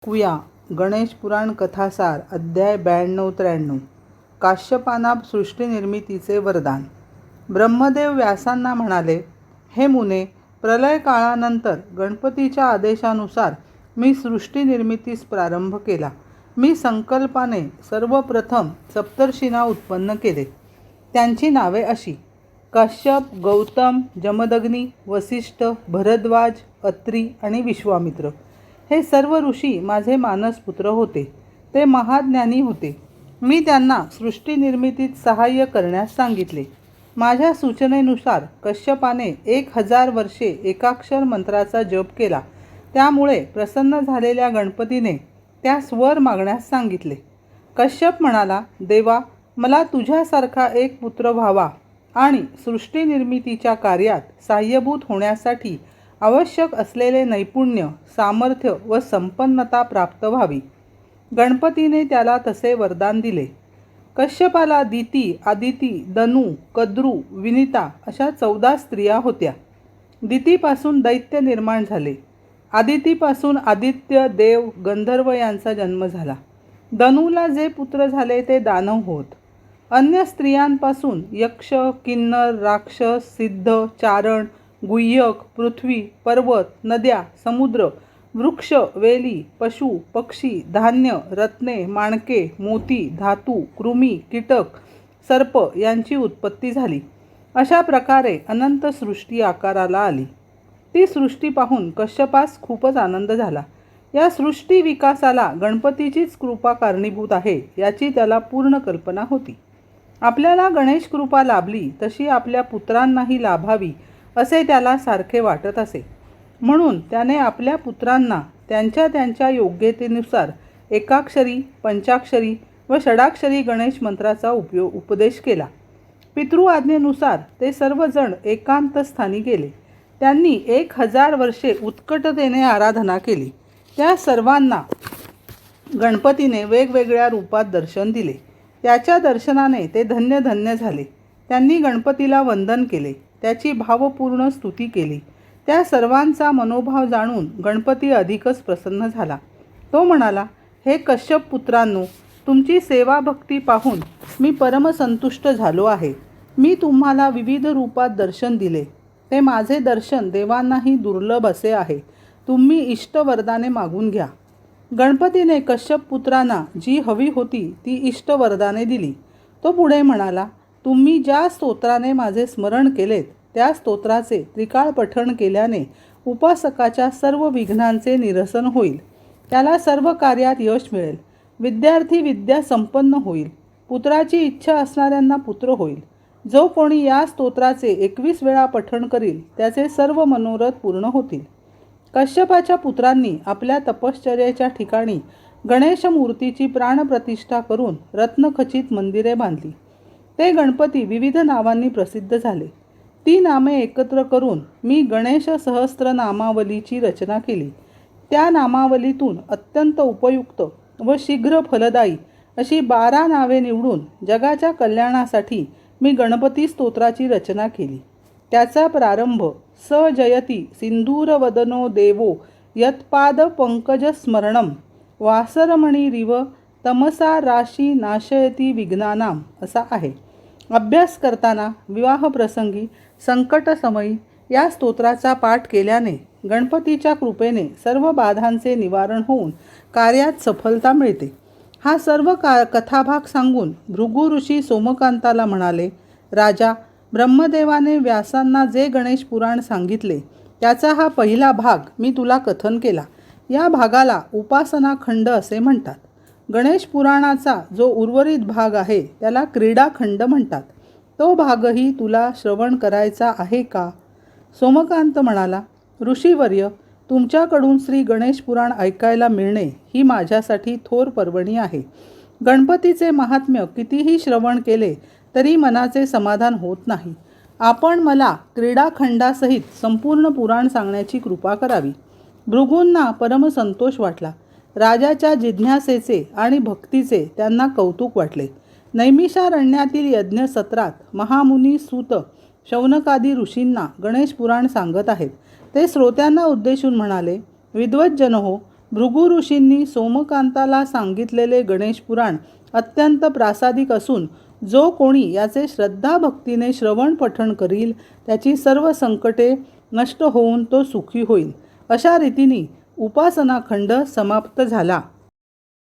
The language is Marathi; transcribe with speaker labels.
Speaker 1: ऐकूया गणेश पुराण कथासार अध्याय 92-93 काश्यपानाप सृष्टीनिर्मितीचे वरदान. ब्रह्मदेव व्यासांना म्हणाले, हे मुने, प्रलय काळानंतर गणपतीच्या आदेशानुसार मी सृष्टीनिर्मितीस प्रारंभ केला. मी संकल्पाने सर्वप्रथम सप्तर्षींना उत्पन्न केले. त्यांची नावे अशी: काश्यप, गौतम, जमदग्नी, वसिष्ठ, भरद्वाज, अत्री आणि विश्वामित्र. हे सर्व ऋषी माझे मानसपुत्र होते. ते महाज्ञानी होते. मी त्यांना सृष्टीनिर्मितीत सहाय्य करण्यास सांगितले. माझ्या सूचनेनुसार कश्यपाने 1000 वर्षे एकाक्षर मंत्राचा जप केला. त्यामुळे प्रसन्न झालेल्या गणपतीने त्यास वर मागण्यास सांगितले. कश्यप म्हणाला, देवा, मला तुझ्यासारखा एक पुत्र व्हावा आणि सृष्टीनिर्मितीच्या कार्यात सहाय्यभूत होण्यासाठी आवश्यक असलेले नैपुण्य, सामर्थ्य व संपन्नता प्राप्त व्हावी. गणपतीने त्याला तसे वरदान दिले. कश्यपाला दिती, आदिती, दनू, कद्रू, विनिता अशा 14 स्त्रिया होत्या. दितीपासून दैत्य निर्माण झाले. आदितीपासून आदित्य, देव, गंधर्व यांचा जन्म झाला. दनूला जे पुत्र झाले ते दानव होत. अन्य स्त्रियांपासून यक्ष, किन्नर, राक्षस, सिद्ध, चारण, गुह्यक, पृथ्वी, पर्वत, नद्या, समुद्र, वृक्ष, वेली, पशु, पक्षी, धान्य, रत्ने, माणके, मोती, धातू, कृमी, कीटक, सर्प यांची उत्पत्ती झाली. अशा प्रकारे अनंत सृष्टी आकाराला आली. ती सृष्टी पाहून कश्यपास खूपच आनंद झाला. या सृष्टी विकासाला गणपतीचीच कृपा कारणीभूत आहे याची त्याला पूर्ण कल्पना होती. आपल्याला गणेश कृपा लाभली तशी आपल्या पुत्रांनाही लाभावी असे त्याला सारखे वाटत असे. म्हणून त्याने आपल्या पुत्रांना त्यांच्या त्यांच्या योग्यतेनुसार एकाक्षरी, पंचाक्षरी व षडाक्षरी गणेश मंत्राचा उपदेश केला. पितृआज्ञेनुसार ते सर्वजण एकांत स्थानी गेले. त्यांनी 1000 वर्षे उत्कटतेने आराधना केली. त्या सर्वांना गणपतीने वेगवेगळ्या रूपात दर्शन दिले. त्याच्या दर्शनाने ते धन्य धन्य झाले. त्यांनी गणपतीला वंदन केले. त्याची भावपूर्ण स्तुती केली. त्या सर्वांचा मनोभाव जाणून गणपती अधिकच प्रसन्न झाला. तो म्हणाला, हे कश्यप पुत्रांनो, तुमची सेवा भक्ती पाहून मी परमसंतुष्ट झालो आहे. मी तुम्हाला विविध रूपात दर्शन दिले. ते माझे दर्शन देवांनाही दुर्लभ असे आहे. तुम्ही इष्टवरदाने मागून घ्या. गणपतीने कश्यप पुत्रांना जी हवी होती ती इष्टवरदाने दिली. तो पुढे म्हणाला, तुम्ही ज्या स्तोत्राने माझे स्मरण केलेत त्या स्तोत्राचे त्रिकाळ पठण केल्याने उपासकाच्या सर्व विघ्नांचे निरसन होईल. त्याला सर्व कार्यात यश मिळेल. विद्यार्थी विद्या संपन्न होईल. पुत्राची इच्छा असणाऱ्यांना पुत्र होईल. जो कोणी या स्तोत्राचे 21 वेळा पठण करील त्याचे सर्व मनोरथ पूर्ण होतील. कश्यपाच्या पुत्रांनी आपल्या तपश्चर्याच्या ठिकाणी गणेश मूर्तीची प्राणप्रतिष्ठा करून रत्नखचित मंदिरे बांधली. ते गणपती विविध नावांनी प्रसिद्ध झाले. ती नामे एकत्र करून मी गणेश सहस्त्र नामावलीची रचना केली. त्या नामावलीतून अत्यंत उपयुक्त व शीघ्र फलदायी अशी 12 नावे निवडून जगाच्या कल्याणासाठी मी गणपती स्तोत्राची रचना केली. त्याचा प्रारंभ स जयती सिंधूरवदनो देवो यत्पाद पंकज स्मरणम वासरमणिरिव तमसा राशी नाशयती विघ्नानाम असा आहे. अभ्यास करताना, विवाहप्रसंगी, संकटसमयी या स्तोत्राचा पाठ केल्याने गणपतीच्या कृपेने सर्व बाधांचे निवारण होऊन कार्यात सफलता मिळते. हा सर्व कथाभाग सांगून भृगु ऋषी सोमकांताला म्हणाले, राजा, ब्रह्मदेवाने व्यासांना जे गणेश पुराण सांगितले त्याचा हा पहिला भाग मी तुला कथन केला. या भागाला उपासना खंड असे म्हणतात. गणेश पुराणाचा जो उर्वरित भाग आहे त्याला क्रीडाखंड म्हणतात. तो भागही तुला श्रवण करायचा आहे का? सोमकांत म्हणाला, ऋषीवर्य, तुमच्याकडून श्री गणेश पुराण ऐकायला मिळणे ही माझ्यासाठी थोर पर्वणी आहे. गणपतीचे महात्म्य कितीही श्रवण केले तरी मनाचे समाधान होत नाही. आपण मला क्रीडाखंडासहित संपूर्ण पुराण सांगण्याची कृपा करावी. भृगूंना परमसंतोष वाटला. राजाच्या जिज्ञासेचे आणि भक्तीचे त्यांना कौतुक वाटले. नैमिषारण्यातील यज्ञसत्रात महामुनी सूत शौनकादी ऋषींना गणेश पुराण सांगत आहेत. ते श्रोत्यांना उद्देशून म्हणाले, विद्वज्जन हो, भृगु ऋषींनी सोमकांताला सांगितलेले गणेश पुराण अत्यंत प्रासादिक असून जो कोणी याचे श्रद्धाभक्तीने श्रवण पठण करील त्याची सर्व संकटे नष्ट होऊन तो सुखी होईल. अशा रीतीने उपासनाखंड समाप्त झाला.